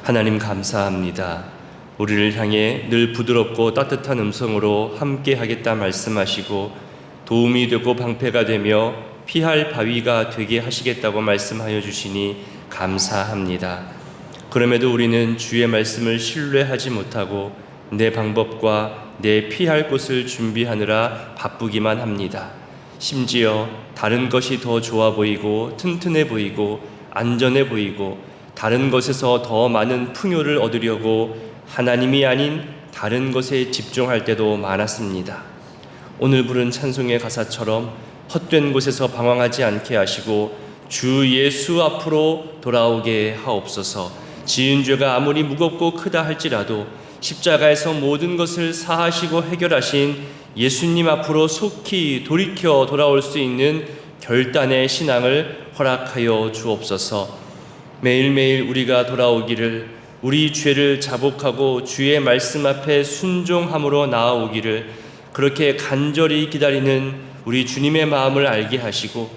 하나님 감사합니다. 우리를 향해 늘 부드럽고 따뜻한 음성으로 함께 하겠다 말씀하시고 도움이 되고 방패가 되며 피할 바위가 되게 하시겠다고 말씀하여 주시니 감사합니다. 그럼에도 우리는 주의 말씀을 신뢰하지 못하고 내 방법과 내 피할 곳을 준비하느라 바쁘기만 합니다. 심지어 다른 것이 더 좋아 보이고 튼튼해 보이고 안전해 보이고 다른 것에서 더 많은 풍요를 얻으려고 하나님이 아닌 다른 것에 집중할 때도 많았습니다. 오늘 부른 찬송의 가사처럼 헛된 곳에서 방황하지 않게 하시고 주 예수 앞으로 돌아오게 하옵소서. 지은 죄가 아무리 무겁고 크다 할지라도 십자가에서 모든 것을 사하시고 해결하신 예수님 앞으로 속히 돌이켜 돌아올 수 있는 결단의 신앙을 허락하여 주옵소서. 매일매일 우리가 돌아오기를, 우리 죄를 자복하고 주의 말씀 앞에 순종함으로 나아오기를 그렇게 간절히 기다리는 우리 주님의 마음을 알게 하시고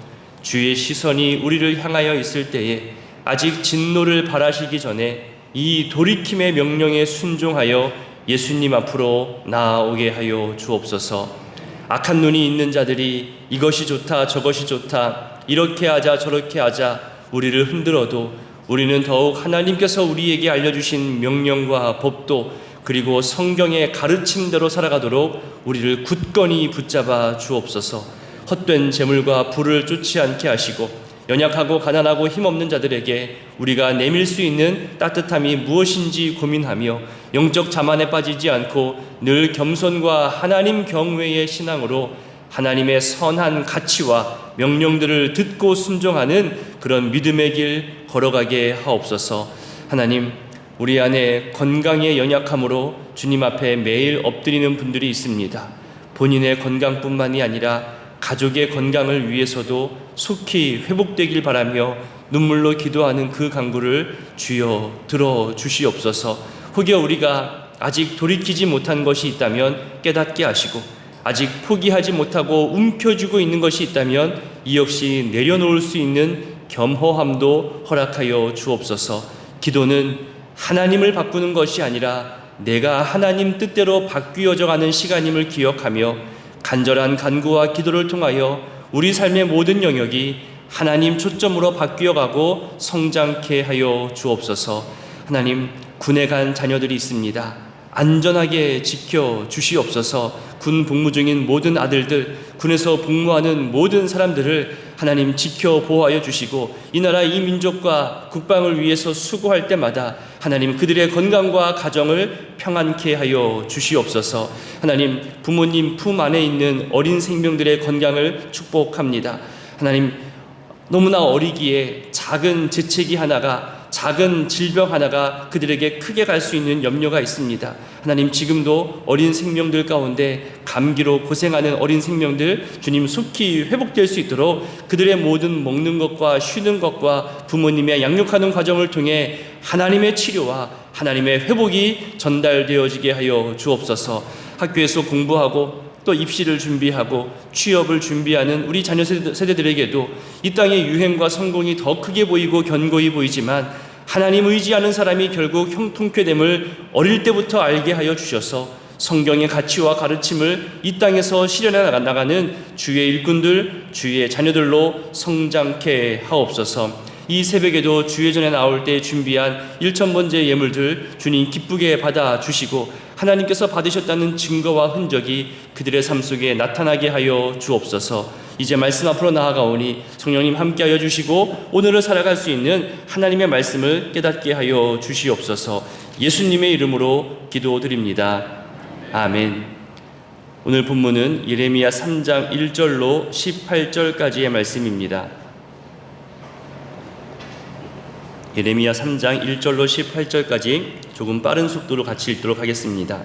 주의 시선이 우리를 향하여 있을 때에 아직 진노를 바라시기 전에 이 돌이킴의 명령에 순종하여 예수님 앞으로 나아오게 하여 주옵소서. 악한 눈이 있는 자들이 이것이 좋다 저것이 좋다 이렇게 하자 저렇게 하자 우리를 흔들어도 우리는 더욱 하나님께서 우리에게 알려주신 명령과 법도 그리고 성경의 가르침대로 살아가도록 우리를 굳건히 붙잡아 주옵소서. 헛된 재물과 부를 쫓지 않게 하시고 연약하고 가난하고 힘없는 자들에게 우리가 내밀 수 있는 따뜻함이 무엇인지 고민하며 영적 자만에 빠지지 않고 늘 겸손과 하나님 경외의 신앙으로 하나님의 선한 가치와 명령들을 듣고 순종하는 그런 믿음의 길 걸어가게 하옵소서. 하나님, 우리 안에 건강에 연약함으로 주님 앞에 매일 엎드리는 분들이 있습니다. 본인의 건강뿐만이 아니라 가족의 건강을 위해서도 속히 회복되길 바라며 눈물로 기도하는 그 간구를 주여 들어주시옵소서. 혹여 우리가 아직 돌이키지 못한 것이 있다면 깨닫게 하시고 아직 포기하지 못하고 움켜쥐고 있는 것이 있다면 이 역시 내려놓을 수 있는 겸허함도 허락하여 주옵소서. 기도는 하나님을 바꾸는 것이 아니라 내가 하나님 뜻대로 바뀌어져 가는 시간임을 기억하며 간절한 간구와 기도를 통하여 우리 삶의 모든 영역이 하나님 초점으로 바뀌어가고 성장케 하여 주옵소서. 하나님, 군에 간 자녀들이 있습니다. 안전하게 지켜 주시옵소서. 군 복무 중인 모든 아들들, 군에서 복무하는 모든 사람들을 하나님 지켜 보호하여 주시고 이 나라 이 민족과 국방을 위해서 수고할 때마다 하나님 그들의 건강과 가정을 평안케 하여 주시옵소서. 하나님, 부모님 품 안에 있는 어린 생명들의 건강을 축복합니다. 하나님, 너무나 어리기에 작은 재채기 하나가, 작은 질병 하나가 그들에게 크게 갈 수 있는 염려가 있습니다. 하나님, 지금도 어린 생명들 가운데 감기로 고생하는 어린 생명들 주님 속히 회복될 수 있도록 그들의 모든 먹는 것과 쉬는 것과 부모님의 양육하는 과정을 통해 하나님의 치료와 하나님의 회복이 전달되어지게 하여 주옵소서. 학교에서 공부하고 또 입시를 준비하고 취업을 준비하는 우리 자녀 세대들에게도 이 땅의 유행과 성공이 더 크게 보이고 견고히 보이지만 하나님 의지하는 사람이 결국 형통케 됨을 어릴 때부터 알게 하여 주셔서 성경의 가치와 가르침을 이 땅에서 실현해 나가는 주의 일꾼들, 주의 자녀들로 성장케 하옵소서. 이 새벽에도 주의 전에 나올 때 준비한 1,000번째 예물들 주님 기쁘게 받아주시고 하나님께서 받으셨다는 증거와 흔적이 그들의 삶 속에 나타나게 하여 주옵소서. 이제 말씀 앞으로 나아가오니 성령님 함께하여 주시고 오늘을 살아갈 수 있는 하나님의 말씀을 깨닫게 하여 주시옵소서. 예수님의 이름으로 기도드립니다. 아멘. 오늘 본문은 예레미야 3장 1절로 18절까지의 말씀입니다. 예레미야 3장 1절로 18절까지 조금 빠른 속도로 같이 읽도록 하겠습니다.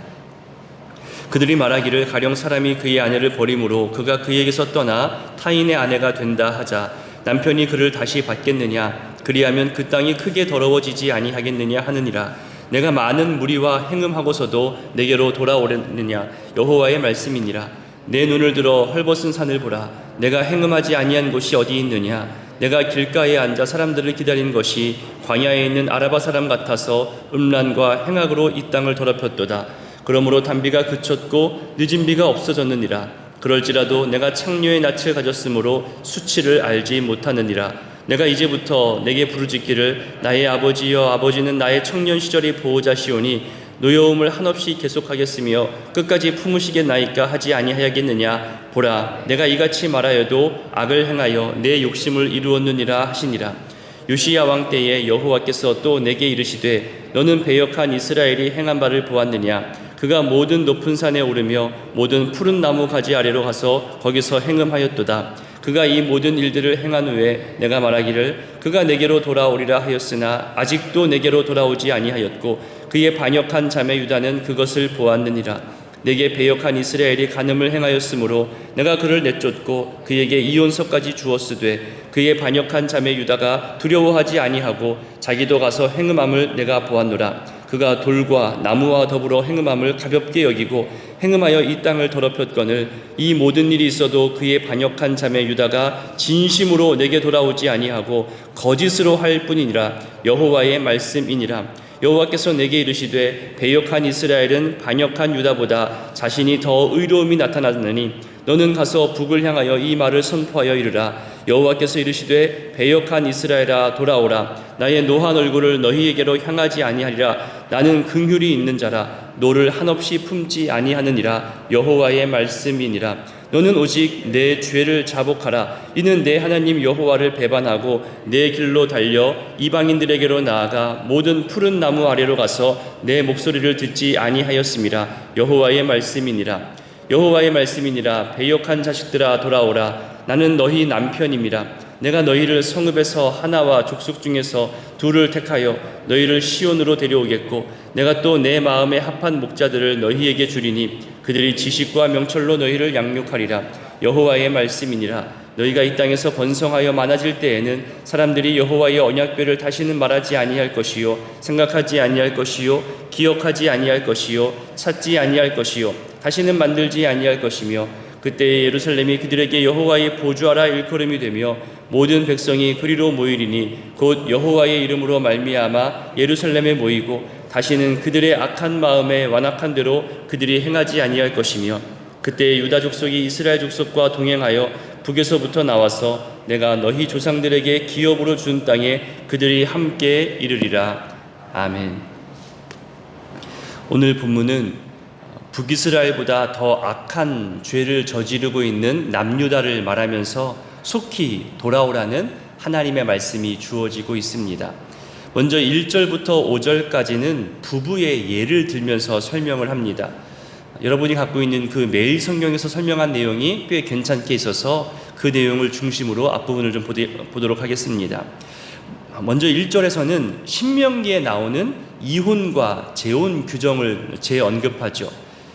그들이 말하기를 가령 사람이 그의 아내를 버림으로 그가 그에게서 떠나 타인의 아내가 된다 하자 남편이 그를 다시 받겠느냐? 그리하면 그 땅이 크게 더러워지지 아니하겠느냐 하느니라. 내가 많은 무리와 행음하고서도 내게로 돌아오렸느냐? 여호와의 말씀이니라. 내 눈을 들어 헐벗은 산을 보라. 내가 행음하지 아니한 곳이 어디 있느냐? 내가 길가에 앉아 사람들을 기다린 것이 광야에 있는 아라바 사람 같아서 음란과 행악으로 이 땅을 더럽혔도다. 그러므로 단비가 그쳤고 늦은 비가 없어졌느니라. 그럴지라도 내가 창녀의 낯을 가졌으므로 수치를 알지 못하느니라. 내가 이제부터 내게 부르짖기를 나의 아버지여 아버지는 나의 청년 시절의 보호자시오니 노여움을 한없이 계속하겠으며 끝까지 품으시겠나이까 하지 아니하야겠느냐. 보라, 내가 이같이 말하여도 악을 행하여 내 욕심을 이루었느니라 하시니라. 요시야 왕 때에 여호와께서 또 내게 이르시되 너는 배역한 이스라엘이 행한 바를 보았느냐. 그가 모든 높은 산에 오르며 모든 푸른 나무 가지 아래로 가서 거기서 행음하였도다. 그가 이 모든 일들을 행한 후에 내가 말하기를 그가 내게로 돌아오리라 하였으나 아직도 내게로 돌아오지 아니하였고 그의 반역한 자매 유다는 그것을 보았느니라. 내게 배역한 이스라엘이 간음을 행하였으므로 내가 그를 내쫓고 그에게 이혼서까지 주었으되 그의 반역한 자매 유다가 두려워하지 아니하고 자기도 가서 행음함을 내가 보았노라. 그가 돌과 나무와 더불어 행음함을 가볍게 여기고 행음하여 이 땅을 더럽혔거늘 이 모든 일이 있어도 그의 반역한 자매 유다가 진심으로 내게 돌아오지 아니하고 거짓으로 할 뿐이니라. 여호와의 말씀이니라. 여호와께서 내게 이르시되 배역한 이스라엘은 반역한 유다보다 자신이 더 의로움이 나타났느니 너는 가서 북을 향하여 이 말을 선포하여 이르라. 여호와께서 이르시되 배역한 이스라엘아 돌아오라. 나의 노한 얼굴을 너희에게로 향하지 아니하리라. 나는 긍휼이 있는 자라 너를 한없이 품지 아니하느니라. 여호와의 말씀이니라. 너는 오직 내 죄를 자복하라. 이는 내 하나님 여호와를 배반하고 내 길로 달려 이방인들에게로 나아가 모든 푸른 나무 아래로 가서 내 목소리를 듣지 아니하였음이라. 여호와의 말씀이니라. 여호와의 말씀이니라. 배역한 자식들아 돌아오라. 나는 너희 남편임이라. 내가 너희를 성읍에서 하나와 족속 중에서 둘을 택하여 너희를 시온으로 데려오겠고 내가 또 내 마음에 합한 목자들을 너희에게 주리니 그들이 지식과 명철로 너희를 양육하리라. 여호와의 말씀이니라. 너희가 이 땅에서 번성하여 많아질 때에는 사람들이 여호와의 언약궤를 다시는 말하지 아니할 것이요 생각하지 아니할 것이요 기억하지 아니할 것이요 찾지 아니할 것이요 다시는 만들지 아니할 것이며 그때 예루살렘이 그들에게 여호와의 보좌라 일컬음이 되며 모든 백성이 그리로 모이리니 곧 여호와의 이름으로 말미암아 예루살렘에 모이고 다시는 그들의 악한 마음에 완악한 대로 그들이 행하지 아니할 것이며 그때 유다 족속이 이스라엘 족속과 동행하여 북에서부터 나와서 내가 너희 조상들에게 기업으로 준 땅에 그들이 함께 이르리라. 아멘. 오늘 본문은 북이스라엘보다 더 악한 죄를 저지르고 있는 남유다를 말하면서 속히 돌아오라는 하나님의 말씀이 주어지고 있습니다. 먼저 1절부터 5절까지는 부부의 예를 들면서 설명을 합니다. 여러분이 갖고 있는 그 매일 성경에서 설명한 내용이 꽤 괜찮게 있어서 그 내용을 중심으로 앞부분을 좀 보도록 하겠습니다. 먼저 1절에서는 신명기에 나오는 이혼과 재혼 규정을 재언급하죠.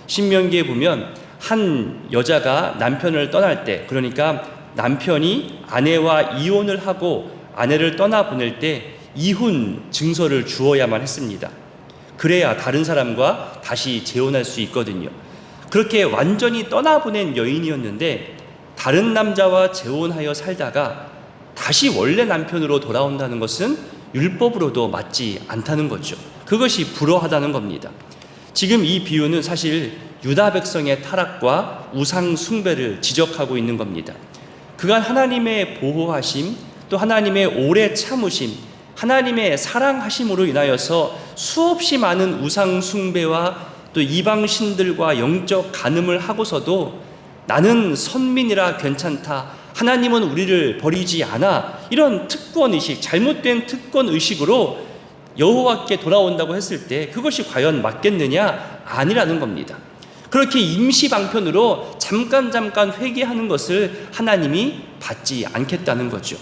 신명기에 보면 한 여자가 남편을 떠날 때, 그러니까 남편이 아내와 이혼을 하고 아내를 떠나보낼 때 이혼 증서를 주어야만 했습니다. 그래야 다른 사람과 다시 재혼할 수 있거든요. 그렇게 완전히 떠나보낸 여인이었는데 다른 남자와 재혼하여 살다가 다시 원래 남편으로 돌아온다는 것은 율법으로도 맞지 않다는 거죠. 그것이 불허하다는 겁니다. 지금 이 비유는 사실 유다 백성의 타락과 우상 숭배를 지적하고 있는 겁니다. 그간 하나님의 보호하심, 또 하나님의 오래 참으심, 하나님의 사랑하심으로 인하여서 수없이 많은 우상 숭배와 또 이방 신들과 영적 간음을 하고서도 나는 선민이라 괜찮다, 하나님은 우리를 버리지 않아, 이런 특권의식, 잘못된 특권의식으로 여호와께 돌아온다고 했을 때 그것이 과연 맞겠느냐? 아니라는 겁니다. 그렇게 임시방편으로 잠깐 회개하는 것을 하나님이 받지 않겠다는 거죠.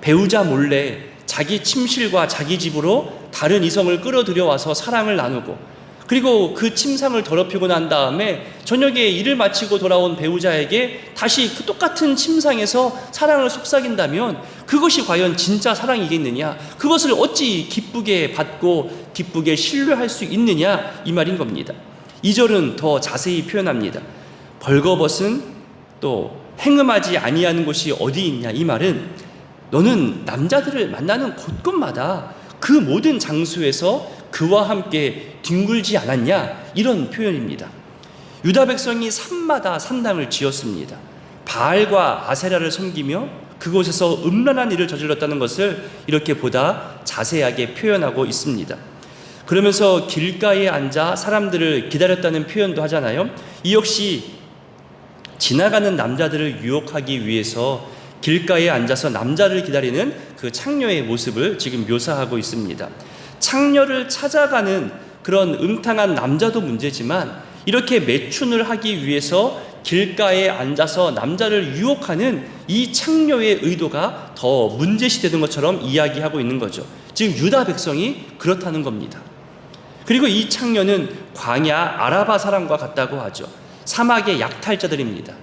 배우자 몰래 자기 침실과 자기 집으로 다른 이성을 끌어들여와서 사랑을 나누고, 그리고 그 침상을 더럽히고 난 다음에 저녁에 일을 마치고 돌아온 배우자에게 다시 그 똑같은 침상에서 사랑을 속삭인다면 그것이 과연 진짜 사랑이겠느냐? 그것을 어찌 기쁘게 받고 기쁘게 신뢰할 수 있느냐? 이 말인 겁니다. 2절은 더 자세히 표현합니다. 벌거벗은 또 행음하지 아니하는 곳이 어디 있냐? 이 말은 너는 남자들을 만나는 곳곳마다 그 모든 장소에서 그와 함께 뒹굴지 않았냐? 이런 표현입니다. 유다 백성이 산마다 산당을 지었습니다. 바알과 아세라를 섬기며 그곳에서 음란한 일을 저질렀다는 것을 이렇게 보다 자세하게 표현하고 있습니다. 그러면서 길가에 앉아 사람들을 기다렸다는 표현도 하잖아요. 이 역시 지나가는 남자들을 유혹하기 위해서 길가에 앉아서 남자를 기다리는 그 창녀의 모습을 지금 묘사하고 있습니다. 창녀를 찾아가는 그런 음탕한 남자도 문제지만 이렇게 매춘을 하기 위해서 길가에 앉아서 남자를 유혹하는 이 창녀의 의도가 더 문제시되는 것처럼 이야기하고 있는 거죠. 지금 유다 백성이 그렇다는 겁니다. 그리고 이 창녀는 광야 아라바 사람과 같다고 하죠. 사막의 약탈자들입니다.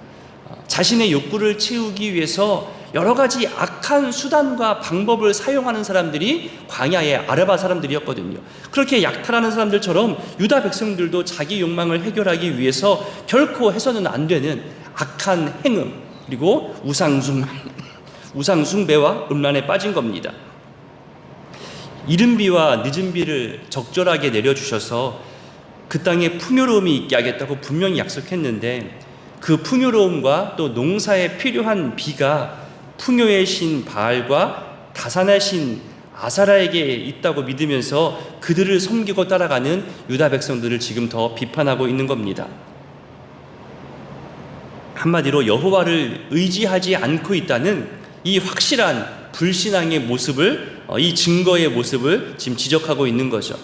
자신의 욕구를 채우기 위해서 여러 가지 악한 수단과 방법을 사용하는 사람들이 광야의 아라바 사람들이었거든요. 그렇게 약탈하는 사람들처럼 유다 백성들도 자기 욕망을 해결하기 위해서 결코 해서는 안 되는 악한 행음, 그리고 우상숭배와 음란에 빠진 겁니다. 이른 비와 늦은 비를 적절하게 내려주셔서 그 땅에 풍요로움이 있게 하겠다고 분명히 약속했는데, 그 풍요로움과 또 농사에 필요한 비가 풍요의 신 바알과 다산의 신 아사라에게 있다고 믿으면서 그들을 섬기고 따라가는 유다 백성들을 지금 더 비판하고 있는 겁니다. 한마디로 여호와를 의지하지 않고 있다는 이 확실한 불신앙의 모습을, 이 증거의 모습을 지금 지적하고 있는 거죠.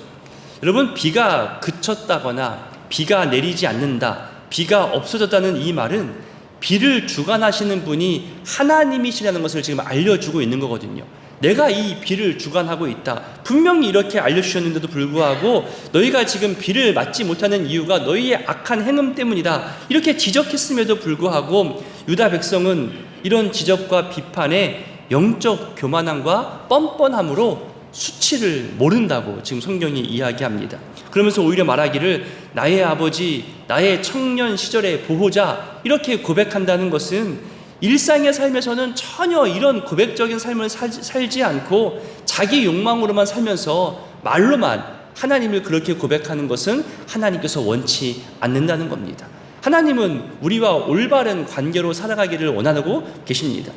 여러분, 비가 그쳤다거나 비가 내리지 않는다, 비가 없어졌다는 이 말은 비를 주관하시는 분이 하나님이시라는 것을 지금 알려주고 있는 거거든요. 내가 이 비를 주관하고 있다, 분명히 이렇게 알려주셨는데도 불구하고 너희가 지금 비를 맞지 못하는 이유가 너희의 악한 행음 때문이다, 이렇게 지적했음에도 불구하고 유다 백성은 이런 지적과 비판에 영적 교만함과 뻔뻔함으로 수치를 모른다고 지금 성경이 이야기합니다. 그러면서 오히려 말하기를 나의 아버지, 나의 청년 시절의 보호자, 이렇게 고백한다는 것은 일상의 삶에서는 전혀 이런 고백적인 삶을 살지 않고 자기 욕망으로만 살면서 말로만 하나님을 그렇게 고백하는 것은 하나님께서 원치 않는다는 겁니다. 하나님은 우리와 올바른 관계로 살아가기를 원하고 계십니다.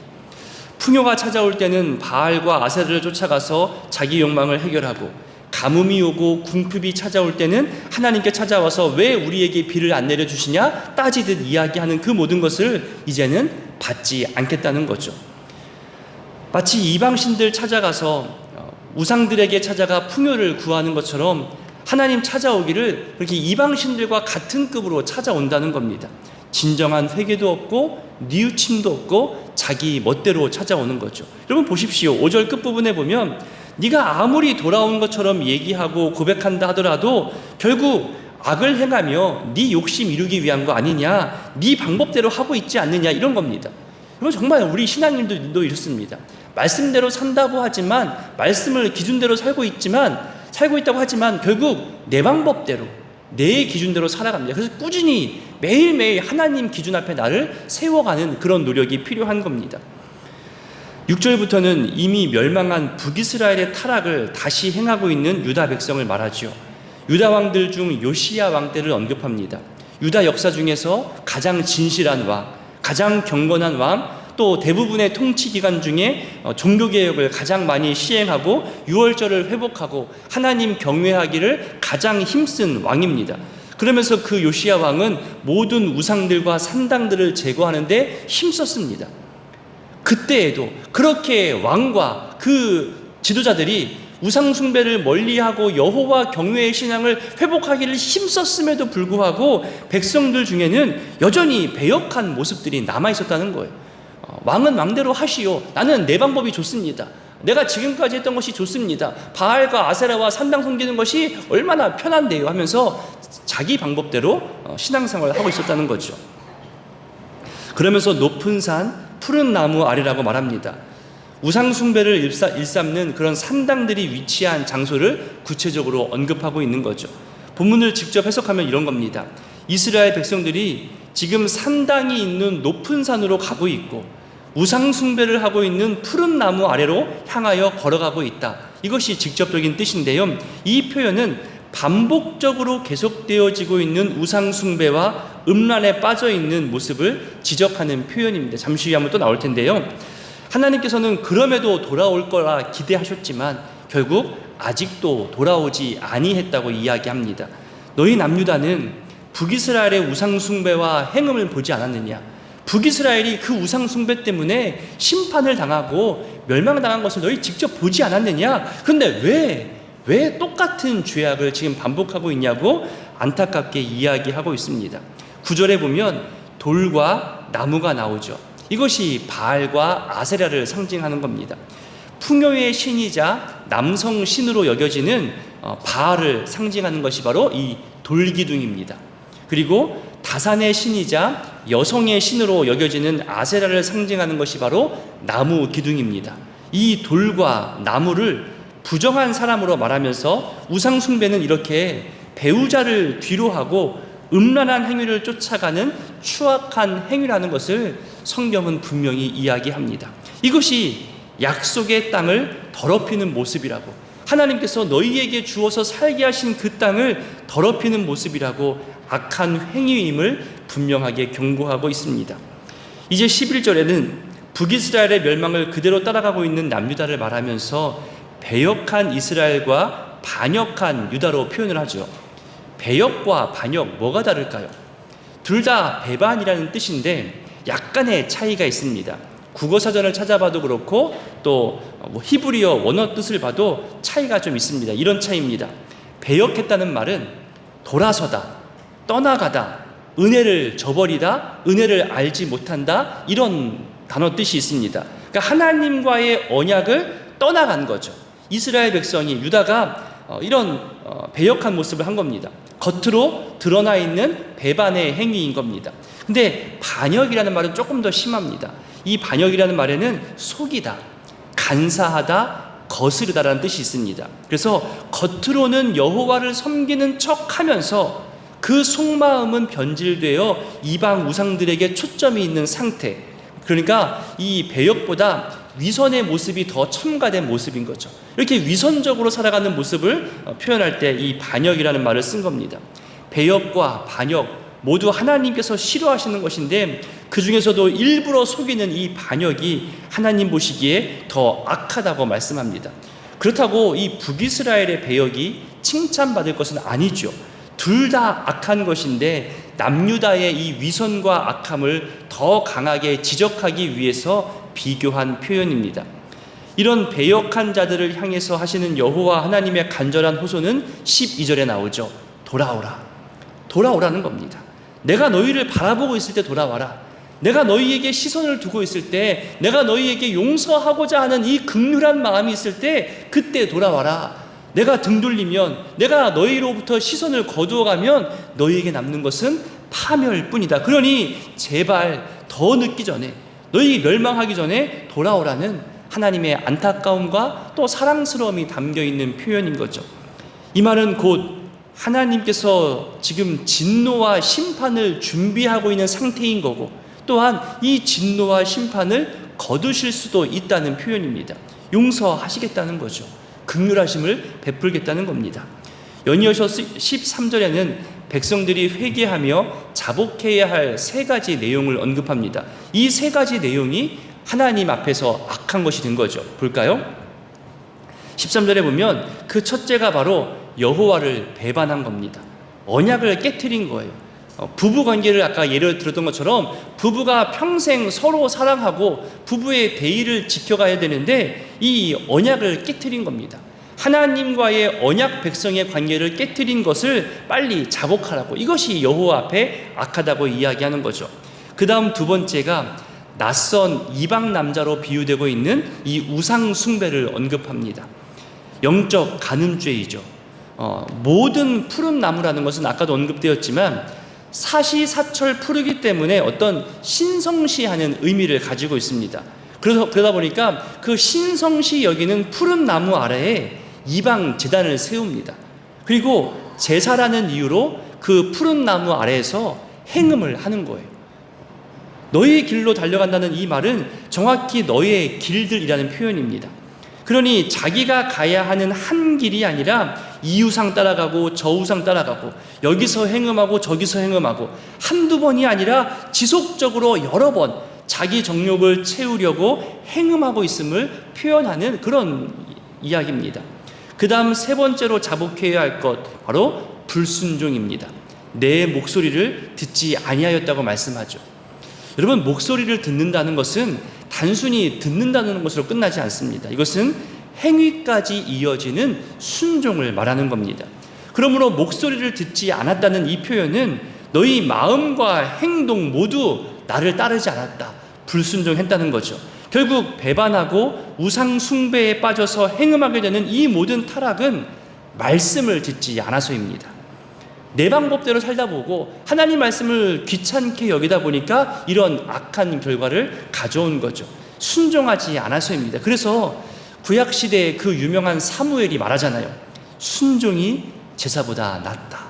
풍요가 찾아올 때는 바알과 아세라를 쫓아가서 자기 욕망을 해결하고, 가뭄이 오고 궁핍이 찾아올 때는 하나님께 찾아와서 왜 우리에게 비를 안 내려주시냐 따지듯 이야기하는 그 모든 것을 이제는 받지 않겠다는 거죠. 마치 이방신들 찾아가서 우상들에게 찾아가 풍요를 구하는 것처럼 하나님 찾아오기를 그렇게 이방신들과 같은 급으로 찾아온다는 겁니다. 진정한 회개도 없고 뉘우침도 없고 자기 멋대로 찾아오는 거죠. 여러분 보십시오. 5절 끝부분에 보면 네가 아무리 돌아온 것처럼 얘기하고 고백한다 하더라도 결국 악을 행하며 네 욕심 이루기 위한 거 아니냐, 네 방법대로 하고 있지 않느냐, 이런 겁니다. 여러분 정말 우리 신앙인들도 이렇습니다. 말씀대로 산다고 하지만, 말씀을 기준대로 살고 있다고 하지만 결국 내 방법대로 내 기준대로 살아갑니다. 그래서 꾸준히 매일매일 하나님 기준 앞에 나를 세워가는 그런 노력이 필요한 겁니다. 6절부터는 이미 멸망한 북이스라엘의 타락을 다시 행하고 있는 유다 백성을 말하죠. 유다 왕들 중 요시야 왕 때를 언급합니다. 유다 역사 중에서 가장 진실한 왕, 가장 경건한 왕, 또 대부분의 통치 기간 중에 종교개혁을 가장 많이 시행하고 유월절을 회복하고 하나님 경외하기를 가장 힘쓴 왕입니다. 그러면서 그 요시야 왕은 모든 우상들과 산당들을 제거하는데 힘썼습니다. 그때에도 그렇게 왕과 그 지도자들이 우상 숭배를 멀리하고 여호와 경외의 신앙을 회복하기를 힘썼음에도 불구하고 백성들 중에는 여전히 배역한 모습들이 남아있었다는 거예요. 왕은 왕대로 하시오. 나는 내 방법이 좋습니다. 내가 지금까지 했던 것이 좋습니다. 바알과 아세라와 산당 섬기는 것이 얼마나 편한데요 하면서 자기 방법대로 신앙생활을 하고 있었다는 거죠. 그러면서 높은 산, 푸른 나무 아래라고 말합니다. 우상 숭배를 일삼는 그런 산당들이 위치한 장소를 구체적으로 언급하고 있는 거죠. 본문을 직접 해석하면 이런 겁니다. 이스라엘 백성들이 지금 산당이 있는 높은 산으로 가고 있고 우상 숭배를 하고 있는 푸른 나무 아래로 향하여 걸어가고 있다. 이것이 직접적인 뜻인데요. 이 표현은 반복적으로 계속되어지고 있는 우상 숭배와 음란에 빠져 있는 모습을 지적하는 표현입니다. 잠시 후에 한번 또 나올 텐데요. 하나님께서는 그럼에도 돌아올 거라 기대하셨지만 결국 아직도 돌아오지 아니했다고 이야기합니다. 너희 남유다는 북이스라엘의 우상 숭배와 행음을 보지 않았느냐? 북이스라엘이 그 우상 숭배 때문에 심판을 당하고 멸망당한 것을 너희 직접 보지 않았느냐? 그런데 왜 똑같은 죄악을 지금 반복하고 있냐고 안타깝게 이야기하고 있습니다. 9절에 보면 돌과 나무가 나오죠. 이것이 바알과 아세라를 상징하는 겁니다. 풍요의 신이자 남성 신으로 여겨지는 바알을 상징하는 것이 바로 이 돌기둥입니다. 그리고 다산의 신이자 여성의 신으로 여겨지는 아세라를 상징하는 것이 바로 나무 기둥입니다. 이 돌과 나무를 부정한 사람으로 말하면서 우상 숭배는 이렇게 배우자를 뒤로하고 음란한 행위를 쫓아가는 추악한 행위라는 것을 성경은 분명히 이야기합니다. 이것이 약속의 땅을 더럽히는 모습이라고, 하나님께서 너희에게 주어서 살게 하신 그 땅을 더럽히는 모습이라고 악한 행위임을 분명하게 경고하고 있습니다. 이제 11절에는 북이스라엘의 멸망을 그대로 따라가고 있는 남유다를 말하면서 배역한 이스라엘과 반역한 유다로 표현을 하죠. 배역과 반역 뭐가 다를까요? 둘 다 배반이라는 뜻인데 약간의 차이가 있습니다. 국어사전을 찾아봐도 그렇고 또 히브리어 원어 뜻을 봐도 차이가 좀 있습니다. 이런 차이입니다. 배역했다는 말은 돌아서다, 떠나가다, 은혜를 저버리다, 은혜를 알지 못한다, 이런 단어 뜻이 있습니다. 그러니까 하나님과의 언약을 떠나간 거죠. 이스라엘 백성이, 유다가 이런 배역한 모습을 한 겁니다. 겉으로 드러나 있는 배반의 행위인 겁니다. 근데 반역이라는 말은 조금 더 심합니다. 이 반역이라는 말에는 속이다, 간사하다, 거스르다라는 뜻이 있습니다. 그래서 겉으로는 여호와를 섬기는 척하면서 그 속마음은 변질되어 이방 우상들에게 초점이 있는 상태. 그러니까 이 배역보다 위선의 모습이 더 첨가된 모습인 거죠. 이렇게 위선적으로 살아가는 모습을 표현할 때 이 반역이라는 말을 쓴 겁니다. 배역과 반역 모두 하나님께서 싫어하시는 것인데 그 중에서도 일부러 속이는 이 반역이 하나님 보시기에 더 악하다고 말씀합니다. 그렇다고 이 북이스라엘의 배역이 칭찬받을 것은 아니죠. 둘 다 악한 것인데 남유다의 이 위선과 악함을 더 강하게 지적하기 위해서 비교한 표현입니다. 이런 배역한 자들을 향해서 하시는 여호와 하나님의 간절한 호소는 12절에 나오죠. 돌아오라. 돌아오라는 겁니다. 내가 너희를 바라보고 있을 때 돌아와라. 내가 너희에게 시선을 두고 있을 때, 내가 너희에게 용서하고자 하는 이 긍휼한 마음이 있을 때 그때 돌아와라. 내가 등 돌리면, 내가 너희로부터 시선을 거두어가면 너희에게 남는 것은 파멸뿐이다. 그러니 제발 더 늦기 전에, 너희 멸망하기 전에 돌아오라는 하나님의 안타까움과 또 사랑스러움이 담겨있는 표현인 거죠. 이 말은 곧 하나님께서 지금 진노와 심판을 준비하고 있는 상태인 거고, 또한 이 진노와 심판을 거두실 수도 있다는 표현입니다. 용서하시겠다는 거죠. 긍휼하심을 베풀겠다는 겁니다. 연이어서 13절에는 백성들이 회개하며 자복해야 할 세 가지 내용을 언급합니다. 이 세 가지 내용이 하나님 앞에서 악한 것이 된 거죠. 볼까요? 13절에 보면 그 첫째가 바로 여호와를 배반한 겁니다. 언약을 깨트린 거예요. 부부 관계를 아까 예를 들었던 것처럼 부부가 평생 서로 사랑하고 부부의 대의를 지켜가야 되는데 이 언약을 깨트린 겁니다. 하나님과의 언약 백성의 관계를 깨트린 것을 빨리 자복하라고, 이것이 여호와 앞에 악하다고 이야기하는 거죠. 그 다음 두 번째가 낯선 이방 남자로 비유되고 있는 이 우상 숭배를 언급합니다. 영적 간음죄이죠. 모든 푸른 나무라는 것은 아까도 언급되었지만 사시사철 푸르기 때문에 어떤 신성시하는 의미를 가지고 있습니다. 그러다 보니까 그 신성시 여기는 푸른 나무 아래에 이방 제단을 세웁니다. 그리고 제사라는 이유로 그 푸른 나무 아래에서 행음을 하는 거예요. 너의 길로 달려간다는 이 말은 정확히 너의 길들이라는 표현입니다. 그러니 자기가 가야 하는 한 길이 아니라 이 우상 따라가고 저 우상 따라가고 여기서 행음하고 저기서 행음하고 한두 번이 아니라 지속적으로 여러 번 자기 정욕을 채우려고 행음하고 있음을 표현하는 그런 이야기입니다. 그 다음 세 번째로 자복해야 할 것, 바로 불순종입니다. 내 목소리를 듣지 아니하였다고 말씀하죠. 여러분, 목소리를 듣는다는 것은 단순히 듣는다는 것으로 끝나지 않습니다. 이것은 행위까지 이어지는 순종을 말하는 겁니다. 그러므로 목소리를 듣지 않았다는 이 표현은 너희 마음과 행동 모두 나를 따르지 않았다, 불순종했다는 거죠. 결국 배반하고 우상 숭배에 빠져서 행음하게 되는 이 모든 타락은 말씀을 듣지 않아서입니다. 내 방법대로 살다 보고 하나님 말씀을 귀찮게 여기다 보니까 이런 악한 결과를 가져온 거죠. 순종하지 않아서입니다. 그래서 구약시대의 그 유명한 사무엘이 말하잖아요. 순종이 제사보다 낫다.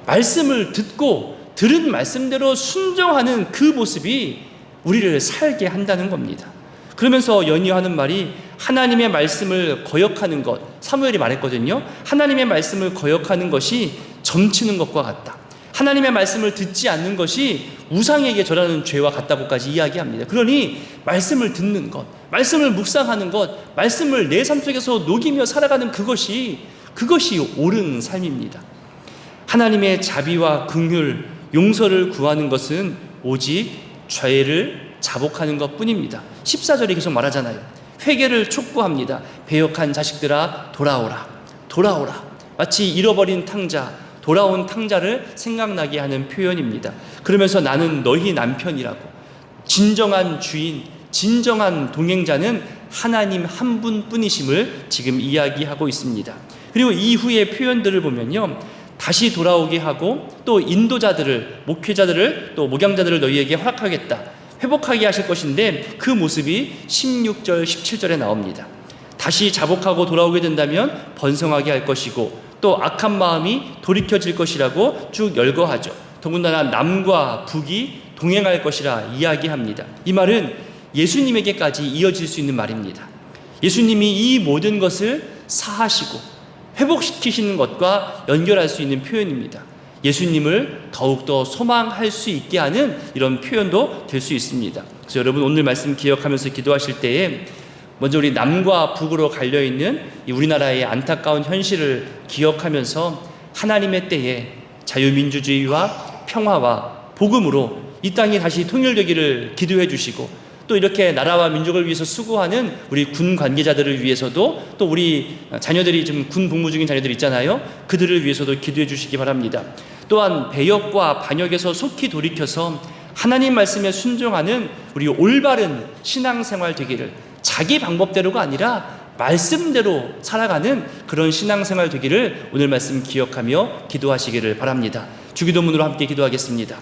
말씀을 듣고 들은 말씀대로 순종하는 그 모습이 우리를 살게 한다는 겁니다. 그러면서 연이어하는 말이 하나님의 말씀을 거역하는 것, 사무엘이 말했거든요. 하나님의 말씀을 거역하는 것이 점치는 것과 같다. 하나님의 말씀을 듣지 않는 것이 우상에게 절하는 죄와 같다고까지 이야기합니다. 그러니 말씀을 듣는 것, 말씀을 묵상하는 것, 말씀을 내 삶 속에서 녹이며 살아가는 그것이 옳은 삶입니다. 하나님의 자비와 긍휼, 용서를 구하는 것은 오직 죄를 자복하는 것뿐입니다. 14절에 계속 말하잖아요. 회개를 촉구합니다. 배역한 자식들아 돌아오라, 돌아오라. 마치 잃어버린 탕자, 돌아온 탕자를 생각나게 하는 표현입니다. 그러면서 나는 너희 남편이라고. 진정한 주인, 진정한 동행자는 하나님 한 분뿐이심을 지금 이야기하고 있습니다. 그리고 이후의 표현들을 보면요, 다시 돌아오게 하고 또 인도자들을, 목회자들을, 또 목양자들을 너희에게 허락하겠다, 회복하게 하실 것인데 그 모습이 16절, 17절에 나옵니다. 다시 자복하고 돌아오게 된다면 번성하게 할 것이고 또 악한 마음이 돌이켜질 것이라고 쭉 열거하죠. 더군다나 남과 북이 동행할 것이라 이야기합니다. 이 말은 예수님에게까지 이어질 수 있는 말입니다. 예수님이 이 모든 것을 사하시고 회복시키시는 것과 연결할 수 있는 표현입니다. 예수님을 더욱더 소망할 수 있게 하는 이런 표현도 될 수 있습니다. 그래서 여러분, 오늘 말씀 기억하면서 기도하실 때에 먼저 우리 남과 북으로 갈려있는 이 우리나라의 안타까운 현실을 기억하면서 하나님의 때에 자유민주주의와 평화와 복음으로 이 땅이 다시 통일되기를 기도해 주시고, 또 이렇게 나라와 민족을 위해서 수고하는 우리 군 관계자들을 위해서도, 또 우리 자녀들이 지금 군 복무 중인 자녀들 있잖아요. 그들을 위해서도 기도해 주시기 바랍니다. 또한 배역과 반역에서 속히 돌이켜서 하나님 말씀에 순종하는 우리 올바른 신앙생활 되기를, 자기 방법대로가 아니라 말씀대로 살아가는 그런 신앙생활 되기를 오늘 말씀 기억하며 기도하시기를 바랍니다. 주기도문으로 함께 기도하겠습니다.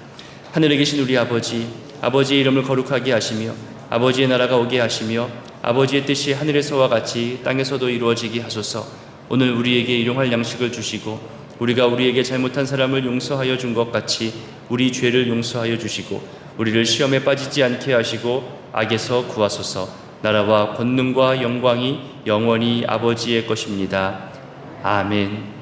하늘에 계신 우리 아버지, 아버지의 이름을 거룩하게 하시며 아버지의 나라가 오게 하시며 아버지의 뜻이 하늘에서와 같이 땅에서도 이루어지게 하소서. 오늘 우리에게 일용할 양식을 주시고 우리가 우리에게 잘못한 사람을 용서하여 준 것 같이 우리 죄를 용서하여 주시고 우리를 시험에 빠지지 않게 하시고 악에서 구하소서. 나라와 권능과 영광이 영원히 아버지의 것입니다. 아멘.